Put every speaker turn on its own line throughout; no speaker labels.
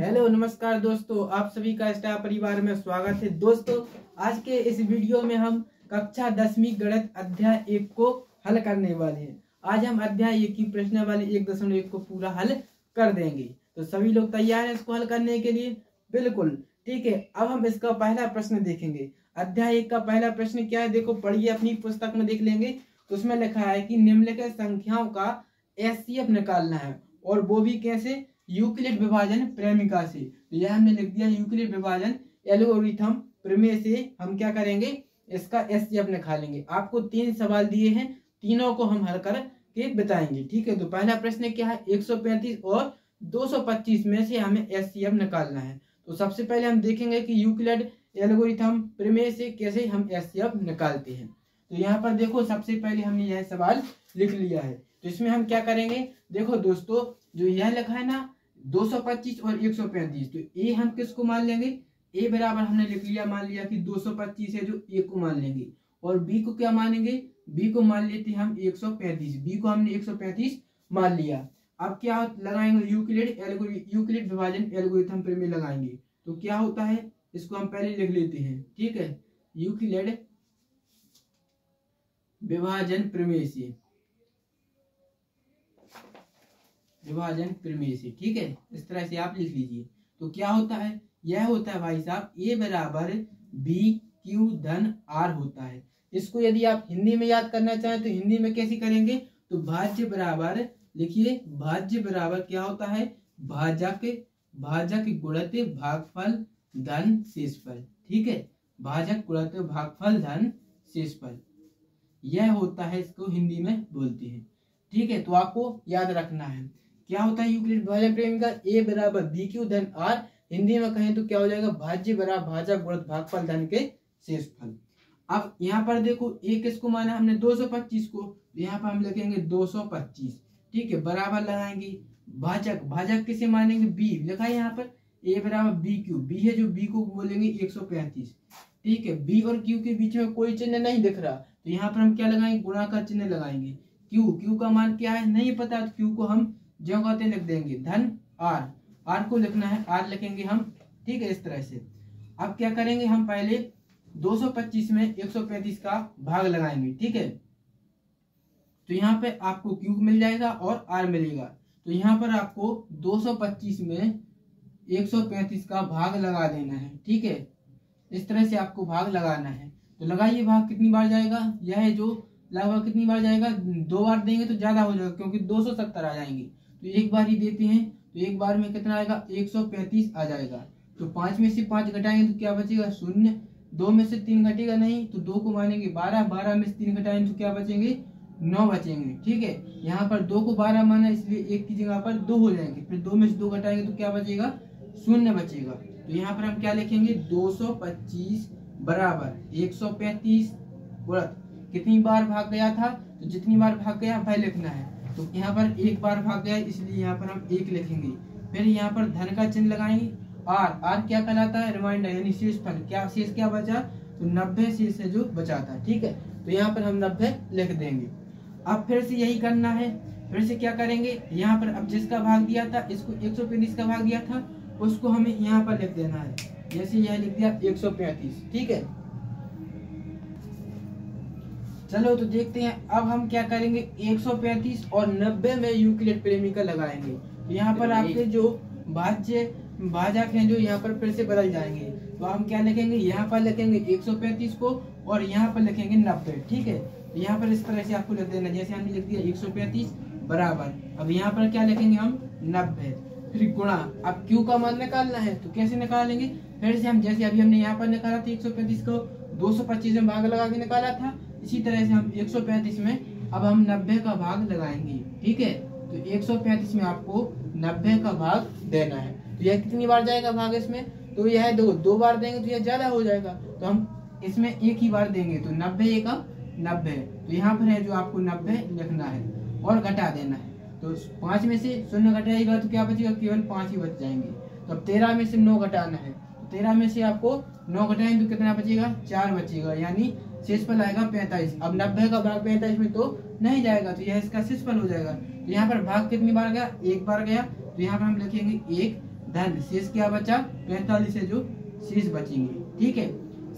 Hello नमस्कार दोस्तों, आप सभी का स्टार परिवार में स्वागत है। दोस्तों आज के इस वीडियो में हम कक्षा 10वीं गणित अध्याय 1 को हल करने वाले हैं। आज हम अध्याय 1 की प्रश्नावली 1.1 को पूरा हल कर देंगे। तो सभी लोग तैयार हैं इसको हल करने के लिए? बिल्कुल ठीक है। अब हम इसका पहला प्रश्न देखेंगे। अध्याय 1 का पहला प्रश्न क्या है, देखो पढ़िए, अपनी पुस्तक में देख लेंगे। तो उसमें लिखा है कि निम्नलिखित संख्याओं का एचसीएफ निकालना है, और वो भी कैसे? यूक्लिड विभाजन प्रेमिका से। तो यह हमने लिख दिया यूक्लिड विभाजन एल्गोरिथम प्रमेय से हम क्या करेंगे, इसका एचसीएफ निकालेंगे। आपको 3 सवाल दिए हैं, तीनों को हम हल करके बताएंगे। ठीक है, तो पहला प्रश्न क्या है, 135 और 225 में से हमें एचसीएफ निकालना है। तो सबसे पहले हम देखेंगे कि यूक्लिड एल्गोरिथम प्रमेय से कैसे हम एचसीएफ निकालते हैं। तो यहाँ पर देखो, सबसे पहले हमने यह सवाल लिख लिया है। तो इसमें हम क्या करेंगे, देखो दोस्तों, जो यह लिखा है ना 225 और 135, तो ए हम किसको मान लेंगे? ए बराबर हमने लिख लिया, मान लिया कि 225 है, जो ए को मान लेंगे। और बी को क्या मानेंगे? बी को मान लेते हैं हम 135। बी को हमने 135 मान लिया। अब क्या लगाएंगे? यूक्लिड विभाजन एल्गोरिथम प्रमेय लगाएंगे। तो क्या होता है, इसको हम पहले लिख लेते हैं। ठीक है, यूक्लिड विभाजन प्रमेय से, विभाजन प्रमेय से। ठीक है, इस तरह से आप लिख लीजिए। तो क्या होता है, यह होता है भाई साहब ए बराबर बी क्यू धन आर होता है। इसको यदि आप हिंदी में याद करना चाहें तो हिंदी में कैसे करेंगे? तो भाज्य बराबर लिखिए, भाज्य बराबर क्या होता है? भाजक गुणित भागफल धन शेषफल। ठीक है, भाजक गुणित भागफल धन शेषफल, यह होता है, इसको हिंदी में बोलते हैं। ठीक है, तो आपको याद रखना है क्या होता है यूक्लिड विभाजन प्रेमिका। ए बराबर बी क्यू धन आर, हिंदी में कहें तो क्या हो जाएगा? भाज्य बराबर भाजक गुणित भागफल धन के शेषफल। अब यहाँ पर देखो, ए किसको माना हमने? 225 को। यहाँ पर हम लिखेंगे 225। ठीक है, बराबर लगाएंगे। भाजक किसे मानेंगे? बी लिखा है यहाँ पर, ए बराबर बी क्यू, बी है जो बी को बोलेंगे 135। ठीक है, बी और क्यू के बीच में कोई चिन्ह नहीं दिख रहा, तो यहाँ पर हम क्या लगाएंगे? गुणा का चिन्ह लगाएंगे। क्यू का मान क्या है नहीं पता, तो क्यू को हम जो कहते लिख देंगे। धन आर को लिखना है, आर लिखेंगे हम। ठीक है, इस तरह से। अब क्या करेंगे, हम पहले 225 में 135 का भाग लगाएंगे। ठीक है, तो यहाँ पे आपको क्यू मिल जाएगा और आर मिलेगा। तो यहाँ पर आपको 225 में 135 का भाग लगा देना है। ठीक है, इस तरह से आपको भाग लगाना है। तो लगाइए, भाग कितनी बार जाएगा? यह जो लगभग कितनी बार जाएगा? 2 बार देंगे तो ज्यादा हो जाएगा, क्योंकि 270 आ जाएंगे। तो एक बार ही देते हैं, तो एक बार में कितना आएगा? 135 आ जाएगा। तो 5 में से 5 घटाएंगे तो क्या बचेगा? 0। 2 में से 3 घटेगा नहीं, तो 2 को मानेंगे 12। 12 में से 3 घटाएंगे तो क्या बचेंगे? 9 बचेंगे। ठीक है, यहाँ पर 2 को 12 माना, इसलिए 1 की जगह पर 2 हो जाएंगे। फिर 2 में से 2 घटाएंगे तो क्या बचेगा? 0 बचेगा। तो यहाँ पर हम क्या लिखेंगे? 225 बराबर 135 गुणित कितनी बार भाग गया था? तो जितनी बार भाग गया वह लिखना है। तो यहाँ पर एक बार भाग गया, इसलिए यहाँ पर हम 1 लिखेंगे। फिर यहाँ पर धन का चिन्ह लगाएंगे। आर क्या कहलाता है? रिमाइंडर, यानी शेषफल। क्या शेष क्या बचा? तो 90 शेष है जो बचा था। ठीक है, तो यहाँ पर हम 90 लिख देंगे। अब फिर से यही करना है। फिर से क्या करेंगे, यहाँ पर अब जिसका भाग दिया था, इसको 135 का भाग दिया था, उसको हमें यहाँ पर लिख देना है। जैसे यह लिख दिया 135। ठीक है, चलो तो देखते हैं अब हम क्या करेंगे। 135 और 90 में यूक्लिड प्रेमिका लगाएंगे। तो यहाँ पर आपके जो भाजक हैं जो यहाँ पर फिर से बदल जाएंगे। तो हम क्या लिखेंगे? यहाँ पर लिखेंगे 135 को और यहाँ पर लिखेंगे 90। ठीक है, तो यहाँ पर इस तरह से आपको लिख देना। जैसे हमने लिख दिया 135 बराबर, अब यहाँ पर क्या लिखेंगे हम? 90। फिर गुणा, अब क्यू का मान निकालना है, तो कैसे निकालेंगे? फिर से हम जैसे अभी हमने यहाँ पर निकाला था 135 को 225 में भाग लगा के निकाला था, इसी तरह से हम 135 में अब हम 90 का भाग लगाएंगे। ठीक है, तो 135 में आपको 90 का भाग देना है। तो यह कितनी बार जाएगा भाग इसमें? तो यह 2 बार देंगे तो यह ज्यादा हो जाएगा, तो हम इसमें 1 ही बार देंगे। तो 90 एकम 90, तो यहाँ पर है जो आपको 90 लिखना है और घटा देना है। तो 5 में से 0 घटाएगा तो क्या बचेगा? केवल 5 ही बच जाएंगे। तो अब 13 में से 9 घटाना है, तो 13 में से आपको 9 घटाएंगे तो कितना बचेगा? 4 बचेगा, यानी शेषफल आएगा 45। अब 90 का भाग 45 में तो नहीं जाएगा, तो यह इसका शेषफल हो जाएगा। तो यहाँ पर भाग कितनी बार गया? 1 बार गया, तो यहाँ पर हम लिखेंगे 1 धन शेष क्या बचा 45 है जो शेष बचेंगे। ठीक है,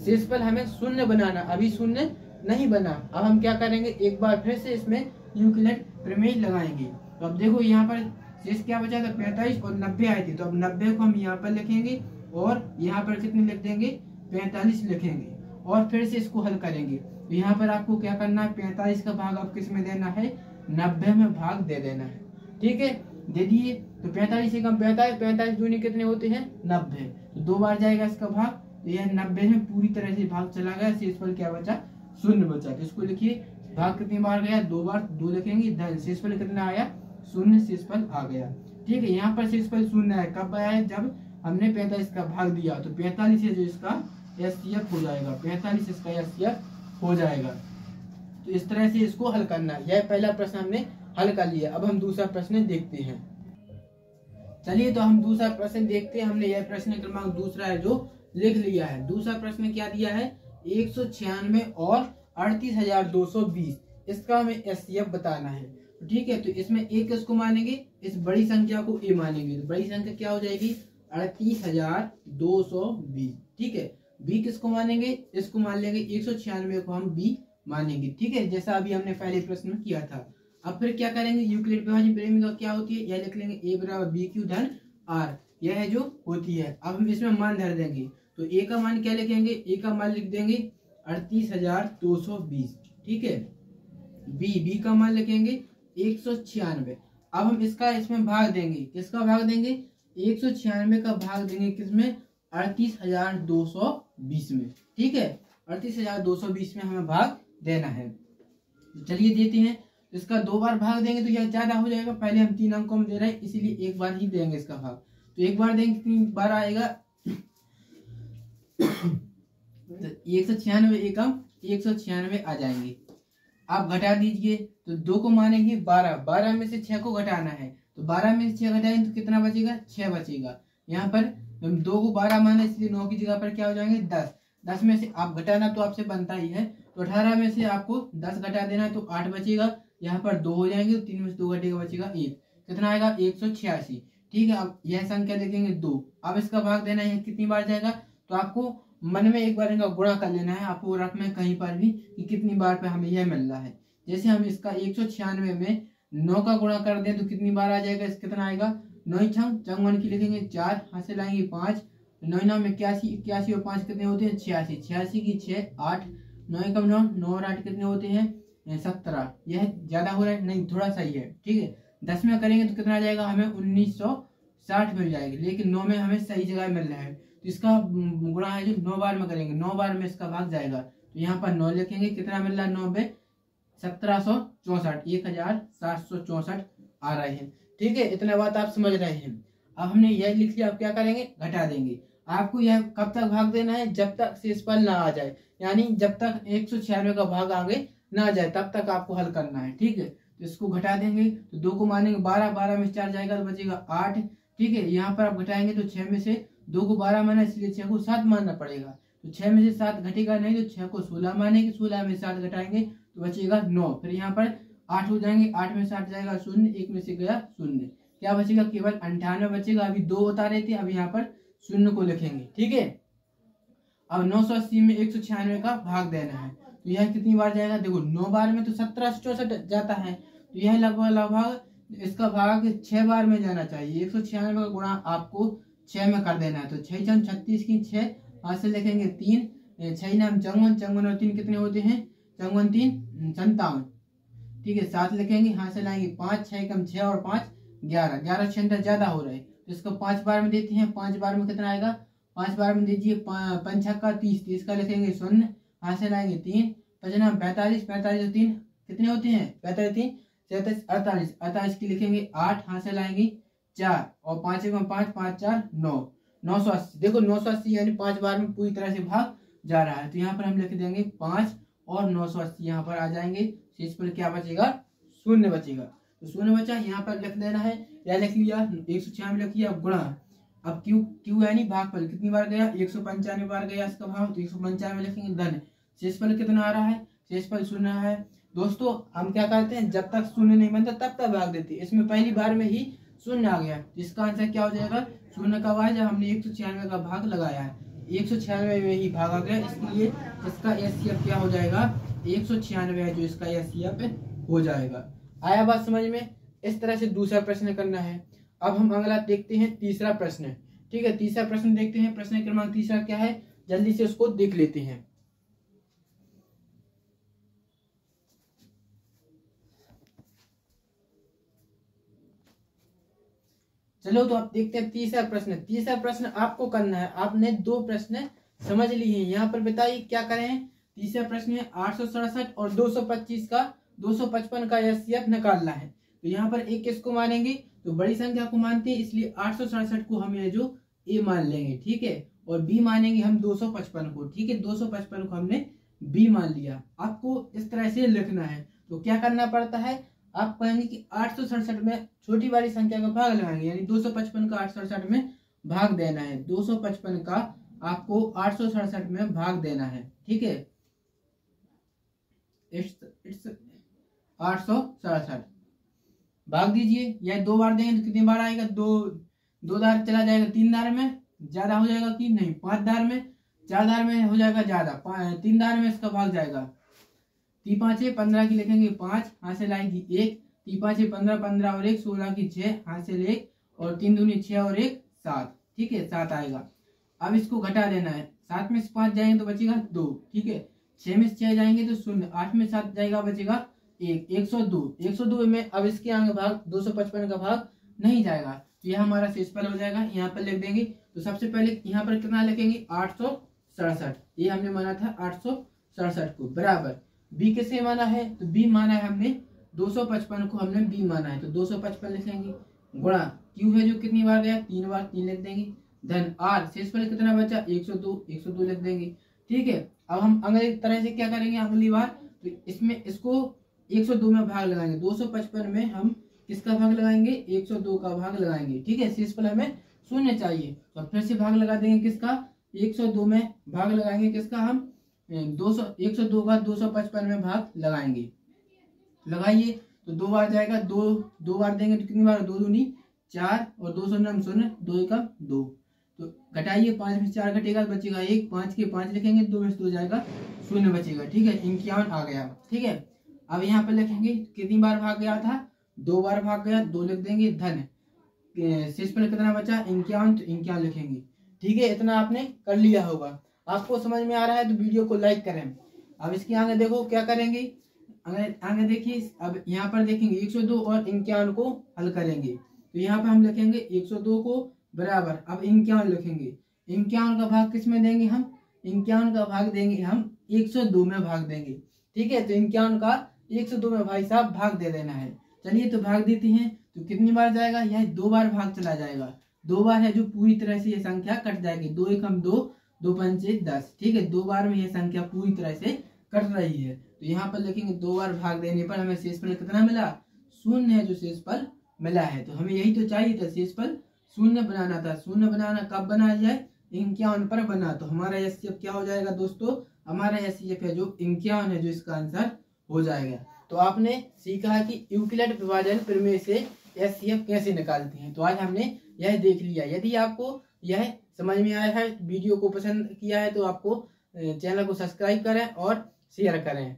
शेषफल हमें शून्य बनाना, अभी शून्य नहीं बना। अब हम क्या करेंगे, एक बार फिर से इसमें यूक्लिड प्रमेय लगाएंगे। तो अब देखो यहाँ पर शेष क्या बचा था 45 और 90 आई थी, तो अब 90 को हम यहाँ पर लिखेंगे और यहाँ पर कितने लिख देंगे 45 लिखेंगे और फिर से इसको हल करेंगे। तो यहाँ पर आपको क्या करना है, 45 का भाग आप किस में देना है, 90 में भाग दे देना है। ठीक है, दे दिए। तो 45 से कम 45, 45 दूनी कितने होते हैं 90, तो 2 बार जाएगा इसका भाग, तो यह 90 में पूरी तरह से भाग चला गया, शेषफल क्या बचा शून्य बचा। तो इसको लिखिए, भाग कितनी बार गया 2 बार, 2 लिखेंगे, धन शेषफल कितना आया शून्य, शेषफल आ गया। ठीक है, यहाँ पर शेषफल शून्य है, कब आया है, जब हमने 45 का भाग दिया, तो 45 है जो इसका एचसीएफ हो जाएगा, 45 इसका एचसीएफ हो जाएगा। तो इस तरह से इसको हल करना है। यह पहला प्रश्न हमने हल कर लिया। अब हम दूसरा प्रश्न देखते हैं। चलिए, तो हम दूसरा प्रश्न देखते हैं। हमने यह प्रश्न क्रमांक दूसरा है जो लिख लिया है। दूसरा प्रश्न क्या दिया है, 196 और 38,220, इसका हमें एचसीएफ बताना है। ठीक है, तो इसमें एक किसको मानेंगे, इस बड़ी संख्या को ए मानेंगे, तो बड़ी संख्या क्या हो जाएगी 38,220। ठीक है, बी किसको मानेंगे, इसको मान लेंगे 196 को हम बी मानेंगे। ठीक है, जैसा अभी हमने पहले प्रश्न में किया था। अब फिर क्या करेंगे, यूक्लिड विभाजन प्रेमी क्या होती है, यह लिख लेंगे ए बराबर बी क्यू धन आर, यह है जो होती है। अब हम इसमें मान धर देंगे, तो ए का मान क्या लिखेंगे, ए का मान लिख देंगे 38,220। ठीक है, बी का मान लिखेंगे 196। अब हम इसका इसमें भाग देंगे, किसका भाग देंगे 196 का भाग देंगे किसमें 38,220 में। ठीक है, 38,220 में हमें भाग देना है। चलिए देते हैं, इसका 2 बार भाग देंगे तो यह ज्यादा हो जाएगा, पहले हम 3 अंकों में दे रहे हैं इसीलिए एक बार ही देंगे इसका भाग। तो एक बार देंगे 3 बार आएगा 196 एकम 196 आ जाएंगे। आप घटा दीजिए, तो 2 को मानेंगे 12, 12 में से 6 को घटाना है, तो 12 में से 6 घटाएंगे तो कितना बचेगा 6 बचेगा। यहाँ पर हम 2 को 12 माने इसलिए 9 की जगह पर क्या हो जाएंगे 10, 10 में से आप घटाना तो आपसे बनता ही है, तो 18 में से आपको 10 घटा देना तो 8 बचेगा। यहाँ पर 2 हो जाएंगे, तो 3 में से 2 घटेगा बचेगा 1, कितना आएगा 186। ठीक है, अब यह संख्या लिखेंगे 2। अब इसका भाग देना है कितनी बार जाएगा, तो आपको मन में एक बार इनका गुणा कर लेना है, आपको रख में कहीं पर भी कि कितनी बार पे हमें यह मिल रहा है। जैसे हम इसका 196 में 9 का गुणा कर दें तो कितनी बार आ जाएगा, इस कितना आएगा 9 छंग 54 की लिखेंगे 4, हासिल आएंगे 5, 9 में 81, 81 और 5 कितने होते हैं 86, 86 की 6 8, 9 कम 9, 9 और 8 कितने होते हैं 17। यह ज्यादा हो रहा है नहीं, थोड़ा सही है। ठीक है, 10 में करेंगे तो कितना आ जाएगा हमें 1960 मिल जाएगी, लेकिन 9 में हमें सही जगह मिल रहा है, तो इसका गुणा है जो 9 बार में करेंगे, 9 बार में इसका भाग जाएगा, तो यहाँ पर 9 लिखेंगे, कितना मिल रहा है 9 में 1764, 1764 आ रहे हैं। ठीक है, इतना बात आप समझ रहे हैं। अब हमने यह लिख लिया, अब क्या करेंगे घटा देंगे। आपको यह कब तक भाग देना है, जब तक शेषफल ना आ जाए, यानी जब तक 196 का भाग आगे ना जाए तब तक आपको हल करना है। ठीक है, तो इसको घटा देंगे, तो 2 को मानेंगे 12, 12 में 4 जाएगा तो बचेगा 8। ठीक है, यहाँ पर आप घटाएंगे तो 6 में से 2 को 12 माना इसलिए 6 को 7 मानना पड़ेगा, तो 6 में से 7 घटेगा नहीं, तो 6 को 16 मानेंगे, 16 में 7 घटाएंगे तो बचेगा 9। फिर यहाँ पर 8 हो जाएंगे, 8 में 7 जाएगा 0, 1 में से गया 0, क्या बचेगा केवल 98 बचेगा। अभी 2 बता रहे थे, अब यहाँ पर 0 को लिखेंगे। ठीक है, अब 980 में 196 का भाग देना है, तो यह कितनी बार जाएगा, देखो 9 बार में तो 1764 जाता है, तो यह लगभग इसका भाग 6 बार में जाना चाहिए। 196 का गुणा आपको 6 में कर देना है, तो 6 × 36 की 6 हाथ से लिखेंगे 3, 6 नाम 54, 54 और 3 कितने होते हैं 54 3 57। ठीक है, 7 लिखेंगे, हाथ से लाएंगे 5, 6 कम 6 और 5 11, 11 6 ज्यादा हो रहा है, तो इसको 5 बार में देते हैं। 5 बार में कितना आएगा, 5 बार में दीजिए 5 छक्का 30, 30 का लिखेंगे 0, हाथ से लाएंगे 3, 5 नाम 45, 45 और 3 कितने होते हैं 45 3 37 48, 48 की लिखेंगे 8, हाथ से लाएंगे 4 और 5 में 5, 5 4 9, 980। देखो 980 यानी 5 बार में पूरी तरह से भाग जा रहा है, तो यहाँ पर हम लिख देंगे 5 और 980 यहाँ पर आ जाएंगे। शेषफल क्या बचेगा 0 बचेगा, तो 0 बचा, यहाँ पर लिख देना है, या लिख लिया 196 लिख लिया गुणा। अब क्यू यानी भागफल कितनी बार गया 195 बार गया इसका भाग, तो 195 लिखेंगे धन शेषफल कितना आ रहा है, शेषफल 0 है। दोस्तों हम क्या करते हैं, जब तक 0 नहीं बनता तब तक भाग देते हैं, इसमें पहली बार में ही शून्य आ गया। तो इसका आंसर क्या हो जाएगा, शून्य कब आया, जब हमने 196 का भाग लगाया है। 196 में ही भाग आ गया, इसलिए इसका एचसीएफ क्या हो जाएगा, 196 है जो इसका एचसीएफ हो जाएगा। आया बात समझ में। इस तरह से दूसरा प्रश्न करना है। अब हम अगला देखते हैं तीसरा प्रश्न। ठीक है, तीसरा प्रश्न देखते हैं। प्रश्न क्रमांक तीसरा क्या है, जल्दी से उसको देख लेते हैं। चलो तो आप देखते हैं तीसरा प्रश्न। तीसरा प्रश्न आपको करना है, आपने दो प्रश्न समझ लिए हैं। यहाँ पर बताइए क्या करें। तीसरा प्रश्न है 867 और 225 का 255 का एचसीएफ निकालना है। तो यहाँ पर एक किसको मानेंगे, तो बड़ी संख्या को मानते हैं, इसलिए 867 को हम ये जो ए मान लेंगे। ठीक है, और बी मानेंगे हम 255 को। ठीक है, 255 को हमने बी मान लिया। आपको इस तरह से लिखना है। तो क्या करना पड़ता है, आप कहेंगे कि 867 में छोटी वाली संख्या का भाग लगाएंगे, यानी 255 का 867 में भाग देना है। 255 का आपको 867 में भाग देना है। ठीक है, इट्स 867 भाग दीजिए। या दो बार देंगे तो कितनी बार आएगा, दो दार चला जाएगा, 3 दार में ज्यादा हो जाएगा कि नहीं, 5 दार में, 4 दार में हो जाएगा ज्यादा, 3 दार में इसका भाग जाएगा। 3 5 15 की लिखेंगे 5, हाथ से लाएगी 1, 3 5 15 15 और 1 16 की 6, हाथ से 1 और 3 दूनी 6 और 1 7। ठीक है, 7 आएगा। अब इसको घटा देना है। 7 में से 5 जाएंगे तो बचेगा 2। ठीक है, 6 में से 6 जाएंगे तो 0, 8 में 7 जाएगा बचेगा 1, 102। 102 में अब इसके आगे भाग 255 का भाग नहीं जाएगा, तो यह हमारा शेषफल हो जाएगा। यहाँ पर लिख देंगे। तो सबसे पहले यहाँ पर कितना लिखेंगे, 867। ये हमने माना था 867 को, बराबर बी किसे माना है, तो बी माना है हमने 255 को हमने बी माना है। तो 255 लिखेंगे, गुणा क्यू है जो कितनी बार गया, 3 बार, 3 लिख देंगे, धन आर शेषफल कितना बचा, 102, 102 लिख देंगे। ठीक है, अब हम अगली तरह से क्या करेंगे, अगली बार तो इसमें इसको 102 में भाग लगाएंगे। 255 में हम किसका भाग लगाएंगे, 102 का भाग लगाएंगे। ठीक है, शेषफल हमें 0 चाहिए, तो फिर से भाग लगा देंगे किसका, 102 में भाग लगाएंगे किसका, हम 102 का 255 में भाग लगाएंगे। लगाइए तो 2 बार जाएगा, 2 बार देंगे तो कितनी बार, 2 दूनी 4 और 2 0 0, 2 1 2। तो घटाइए, 5 में से 4 घटेगा बचेगा 1, 5 के 5 लिखेंगे, 2 में से 2 जाएगा 0 बचेगा। ठीक है, 51 आ गया। ठीक है, अब यहाँ पर लिखेंगे कितनी बार भाग गया था, 2 बार भाग गया, 2 लिख देंगे, धन शेषफल कितना बचा, 51, तो 51 लिखेंगे। ठीक है, इतना आपने कर लिया होगा। आपको समझ में आ रहा है तो वीडियो को लाइक करें। अब इसके आगे देखो क्या करेंगे, आगे देखिए। अब यहाँ पर देखेंगे 102 और 51 को हल करेंगे। तो यहाँ पर हम लिखेंगे 102 को बराबर, अब 51 लिखेंगे। 51 का भाग किस में देंगे हम, 51 का भाग देंगे हम 102 में भाग देंगे। ठीक है, तो 51 का 102 में भाई साहब भाग दे देना है। चलिए तो भाग देते हैं। तो कितनी बार जाएगा, यह 2 बार भाग चला जाएगा। 2 बार है जो पूरी तरह से ये संख्या कट जाएगी। 2 1 2, 2 5 10। ठीक है, 2 बार में यह संख्या पूरी तरह से कट रही है। तो यहाँ पर लिखेंगे 2 बार भाग देने पर हमें शेषफल कितना मिला, 0 है जो शेषफल मिला है। तो हमें यही तो चाहिए था, शेषफल 0 बनाना था। 0 बनाना कब बनाया जाए, 51 पर बना। तो हमारा एचसीएफ क्या हो जाएगा दोस्तों, हमारा एचसीएफ है जो 51 है, जो इसका आंसर हो जाएगा। तो आपने सीखा है कि यूक्लिड विभाजन प्रमेय से एचसीएफ कैसे निकालते हैं। तो आज हमने यह देख लिया। यदि आपको यह समझ में आया है, वीडियो को पसंद किया है, तो आपको चैनल को सब्सक्राइब करें और शेयर करें।